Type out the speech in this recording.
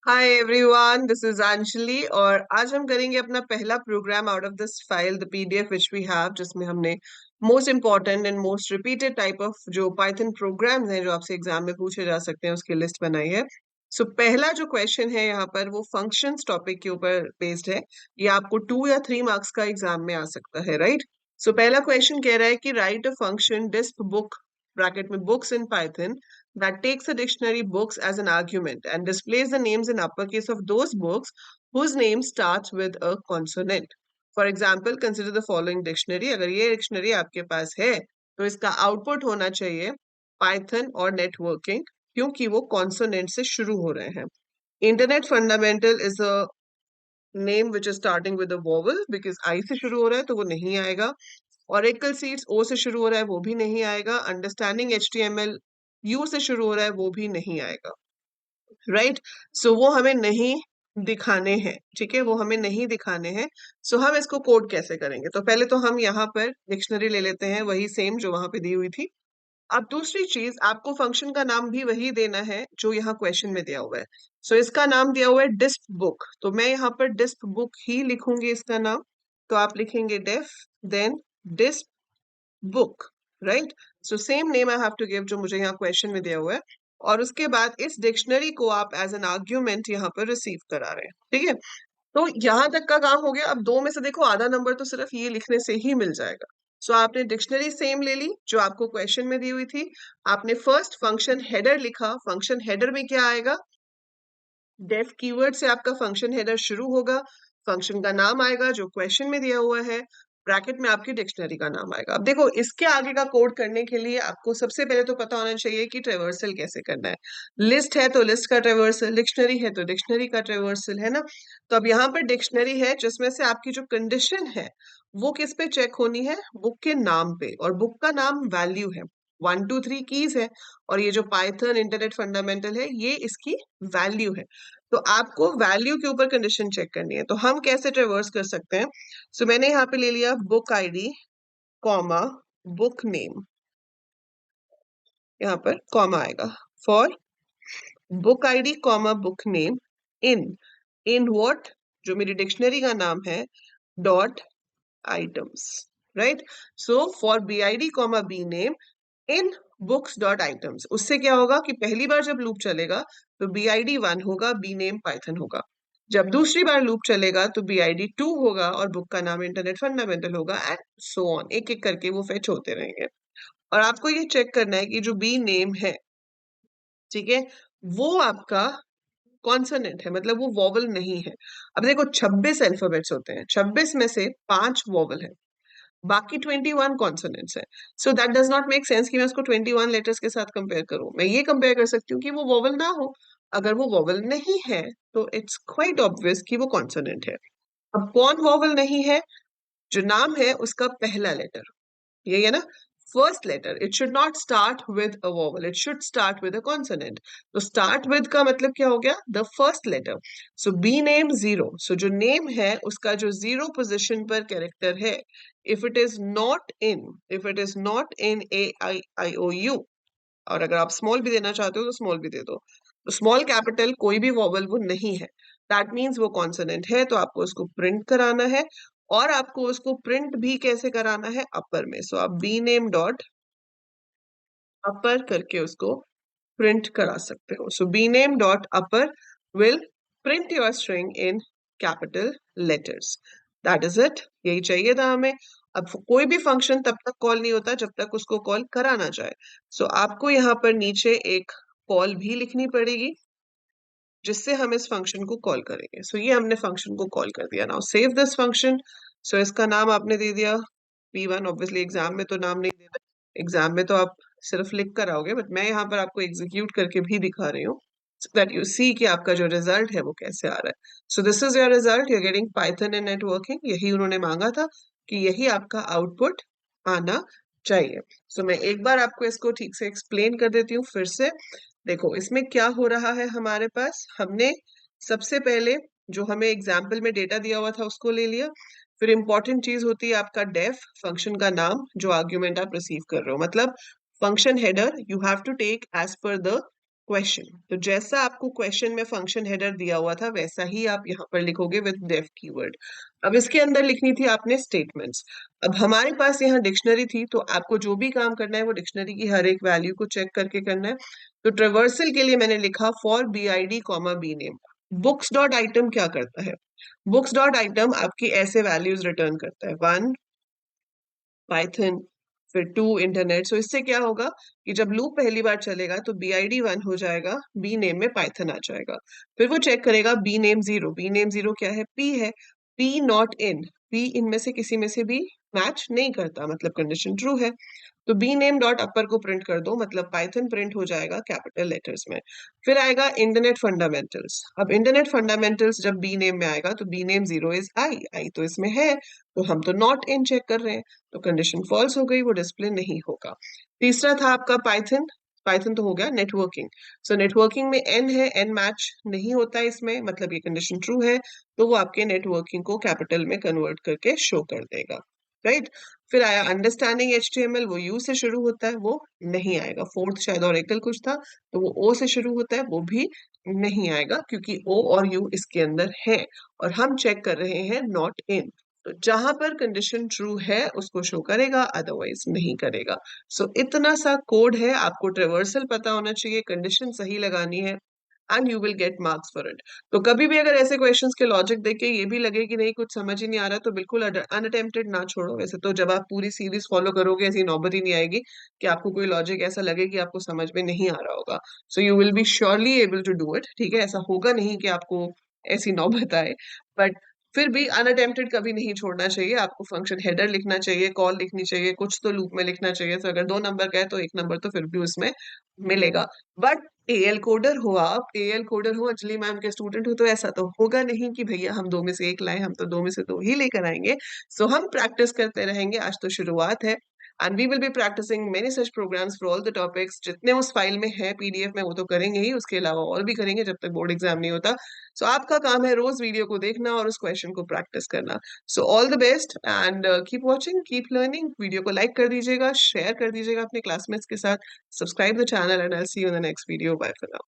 Hi everyone, this is Anjali और आज हम करेंगे अपना पहला program out of this file the PDF which we have, जिसमें हमने most important and most repeated type of जो पाइथन प्रोग्राम्स हैं जो आपसे एग्जाम में पूछे जा सकते हैं उसकी लिस्ट बनाई है। पहला जो क्वेश्चन है यहाँ पर वो फंक्शंस टॉपिक के ऊपर बेस्ड है। ये आपको 2 या 3 मार्क्स का एग्जाम में आ सकता है, राइट। पहला क्वेश्चन कह रहा है कि write a function display book bracket में books in Python that takes a dictionary books as an argument and displays the names in uppercase of those books whose name starts with a consonant. For example, consider the following dictionary. अगर ये dictionary आपके पास है तो इसका output होना चाहिए Python और networking, क्योंकि वो कॉन्सोनेंट से शुरू हो रहे हैं। Internet fundamental is a name which is starting with a vowel, because I से शुरू हो रहा है तो वो नहीं आएगा। ऑरेकल सीड्स ओ से शुरू हो रहा है, वो भी नहीं आएगा। अंडरस्टैंडिंग एचटीएमएल यू से शुरू हो रहा है, वो भी नहीं आएगा, राइट। वो हमें नहीं दिखाने हैं, ठीक है, वो हमें नहीं दिखाने हैं। हम इसको कोड कैसे करेंगे? तो पहले तो हम यहाँ पर डिक्शनरी ले लेते हैं, वही सेम जो वहां पे दी हुई थी। अब दूसरी चीज, आपको फंक्शन का नाम भी वही देना है जो यहाँ क्वेश्चन में दिया हुआ है। इसका नाम दिया हुआ है डिस्प बुक, तो मैं यहाँ पर डिस्प बुक ही लिखूंगी इसका नाम। तो आप लिखेंगे def then disp book, right. Same name I have to give जो मुझे यहाँ क्वेश्चन में दिया हुआ है, और उसके बाद इस डिक्शनरी को आप एज एन आर्ग्यूमेंट यहाँ पर रिसीव करा रहे हैं, ठीक है। तो यहाँ तक का काम हो गया। अब दो में से देखो आधा नंबर तो सिर्फ ये लिखने से ही मिल जाएगा। आपने डिक्शनरी सेम ले ली जो आपको क्वेश्चन में दी हुई थी। आपने फर्स्ट फंक्शन हेडर लिखा। फंक्शन हेडर में क्या आएगा? डेफ कीवर्ड से आपका फंक्शन हेडर शुरू होगा, फंक्शन का नाम आएगा जो क्वेश्चन में दिया हुआ है, ब्रैकेट में आपकी डिक्शनरी का नाम आएगा। अब देखो, इसके आगे का कोड करने के लिए आपको सबसे पहले तो पता होना चाहिए कि ट्रेवर्सल कैसे करना है। लिस्ट है तो लिस्ट का ट्रेवर्सल, डिक्शनरी है तो डिक्शनरी का ट्रेवर्सल, है ना। तो अब यहाँ पर डिक्शनरी है जिसमें से आपकी जो कंडीशन है वो किस पे चेक होनी है? बुक के नाम पे, और बुक का नाम वैल्यू है। 1 2 3 कीज है, और ये जो पाइथन इंटरनेट फंडामेंटल है ये इसकी वैल्यू है। तो आपको वैल्यू के ऊपर कंडीशन चेक करनी है। तो हम कैसे ट्रेवर्स कर सकते हैं? मैंने यहाँ पे ले लिया book ID comma book name, यहाँ पर कॉमा आएगा for book ID comma book name in in what, जो मेरी डिक्शनरी का नाम है, dot items, right. For b i d comma b name in books dot items. उससे क्या होगा कि पहली बार जब लूप चलेगा तो बी आई डी 1 होगा, बी नेम पाइथन होगा। जब दूसरी बार लूप चलेगा तो बी आई डी 2 होगा और बुक का नाम इंटरनेट फंडामेंटल होगा, एंड सो ऑन, एक एक करके वो फेच होते रहेंगे। और आपको ये चेक करना है कि जो बी नेम है, ठीक है, वो आपका कॉन्सोनेंट है, मतलब वो वॉवल नहीं है। अब देखो 26 अल्फाबेट्स होते हैं, 26 में से 5 वॉवल है, बाकी 21 कॉन्सोनेंट्स है। That does not make sense कि मैं उसको 21 लेटर्स के साथ कंपेयर करूं। मैं ये कंपेयर कर सकती हूँ कि वो वॉवल ना हो। अगर वो वॉवल नहीं है तो इट्स क्वाइट ऑब्वियस कि वो कॉन्सोनेंट है। अब कौन वॉवल नहीं है? जो नाम है उसका पहला लेटर, यही है ना, first letter. It should not start with a vowel, it should start with a consonant. तो स्टार्ट विद का मतलब क्या हो गया? The first letter. B name 0। जो नेम है उसका जो 0 पोजिशन पर कैरेक्टर है, if it is not in, if it is not in a i i o u, और अगर आप स्मॉल भी देना चाहते हो तो स्मॉल भी दे दो। तो स्मॉल कैपिटल कोई भी वॉवल वो नहीं है, दैट मीन्स वो कॉन्सोनेंट है। तो आपको उसको प्रिंट कराना है, और आपको उसको प्रिंट भी कैसे कराना है? अपर में। आप बी नेम डॉट अपर करके उसको प्रिंट करा सकते हो। B name dot upper will print your string in capital letters. That is it, यही चाहिए था हमें। अब कोई भी फंक्शन तब तक कॉल नहीं होता जब तक उसको कॉल कराना जाए। आपको यहाँ पर नीचे एक कॉल भी लिखनी पड़ेगी जिससे हम इस फंक्शन को कॉल करेंगे। ये हमने फंक्शन को कॉल कर दिया। Now save this function. इसका नाम आपने दे दिया p1। ऑब्वियसली एग्जाम में तो नाम नहीं देना, एग्जाम में तो आप सिर्फ लिख कर आओगे, बट मैं यहाँ पर आपको एग्जीक्यूट करके भी दिखा रही हूँ, so that you see कि आपका जो रिजल्ट है वो कैसे आ रहा है। This is your result, you are getting Python and networking. यही उन्होंने मांगा था कि यही आपका आउटपुट आना चाहिए। मैं एक बार आपको इसको ठीक से एक्सप्लेन कर देती हूँ फिर से। देखो इसमें क्या हो रहा है, हमारे पास हमने सबसे पहले जो हमें एग्जाम्पल में डेटा दिया हुआ था उसको ले लिया। फिर इंपॉर्टेंट चीज होती है आपका डेफ, फंक्शन का नाम जो आर्ग्यूमेंट आप रिसीव कर रहे हो, मतलब function header you have to take as per the question. तो जैसा आपको क्वेश्चन में फंक्शन हेडर दिया हुआ था वैसा ही आप यहाँ पर लिखोगे विद डेफ कीवर्ड। अब इसके अंदर लिखनी थी आपने स्टेटमेंट्स। अब हमारे पास यहाँ डिक्शनरी थी तो आपको जो भी काम करना है वो डिक्शनरी की हर एक वैल्यू को चेक करके करना है। तो ट्रेवर्सल के लिए मैंने लिखा for b i d comma b name. Books dot item क्या करता है? बुक्स डॉट आइटम आपकी ऐसे वैल्यूज रिटर्न करता है, 1 पाइथन, फिर 2 इंटरनेट। सो इससे क्या होगा कि जब लूप पहली बार चलेगा तो बी आई डी 1 हो जाएगा, बी नेम में पाइथन आ जाएगा। फिर वो चेक करेगा बी नेम 0। बी नेम 0 क्या है? पी है। पी नॉट इन, पी इनमें से किसी में से भी मैच नहीं करता, मतलब कंडीशन ट्रू है। तो बी नेम डॉट अपर को प्रिंट कर दो, मतलब पाइथन प्रिंट हो जाएगा कैपिटल लेटर्स में। फिर आएगा इंटरनेट फंडामेंटल्स। अब इंटरनेट फंडामेंटल्स जब बी नेम में आएगा तो बी नेम 0 इज आई, आई तो इसमें है, तो हम तो नॉट इन चेक कर रहे हैं, तो कंडीशन फॉल्स हो गई, वो डिस्प्ले नहीं होगा। तीसरा था आपका पाइथन। पाइथन तो हो गया नेटवर्किंग। सो नेटवर्किंग में एन है, एन मैच नहीं होता है इसमें, मतलब ये कंडीशन ट्रू है, तो वो आपके नेटवर्किंग को कैपिटल में कन्वर्ट करके शो कर देगा, राइट। फिर आया अंडरस्टैंडिंग HTML, वो यू से शुरू होता है, वो नहीं आएगा। फोर्थ शायद ऑरेकल कुछ था, तो वो ओ से शुरू होता है, वो भी नहीं आएगा क्योंकि ओ और यू इसके अंदर है और हम चेक कर रहे हैं नॉट इन। तो जहां पर कंडीशन ट्रू है उसको शो करेगा, अदरवाइज नहीं करेगा। सो इतना सा कोड है, आपको ट्रेवर्सल पता होना चाहिए, कंडीशन सही लगानी है and you will get marks for it. तो कभी भी अगर ऐसे क्वेश्चंस के लॉजिक देख के ये भी लगे कि नहीं कुछ समझ ही नहीं आ रहा तो बिल्कुल अनअटेम्प्टेड ना छोड़ो। वैसे तो जब आप पूरी सीरीज फॉलो करोगे ऐसी नौबत ही नहीं आएगी कि आपको कोई लॉजिक ऐसा लगे कि आपको समझ में नहीं आ रहा होगा। So you will be surely able to do it, ठीक है। ऐसा होगा नहीं कि आपको ऐसी नौबत आए, बट फिर भी अनअटेम्प्टेड कभी नहीं छोड़ना चाहिए। आपको फंक्शन हेडर लिखना चाहिए, कॉल लिखनी चाहिए, कुछ तो लूप में लिखना चाहिए। तो अगर 2 नंबर का है तो 1 नंबर तो फिर भी उसमें मिलेगा। बट एएल कोडर हो, आप एएल कोडर हो, अंजलि मैम के स्टूडेंट हो, तो ऐसा तो होगा नहीं कि भैया हम 2 में से 1 लाए, हम तो 2 में से 2 ही लेकर आएंगे। सो हम प्रैक्टिस करते रहेंगे, आज तो शुरुआत है। And we will be practicing many such programs for all the topics. जितने उस फाइल में है पीडीएफ में वो तो करेंगे ही, उसके अलावा और भी करेंगे जब तक बोर्ड एग्जाम नहीं होता। सो आपका काम है रोज वीडियो को देखना और उस क्वेश्चन को प्रैक्टिस करना। So all the best and keep watching, keep learning. Video को लाइक कर दीजिएगा, शेयर कर दीजिएगा अपने क्लासमेट्स के साथ, subscribe the channel, and I'll see you in the next video. Bye for now.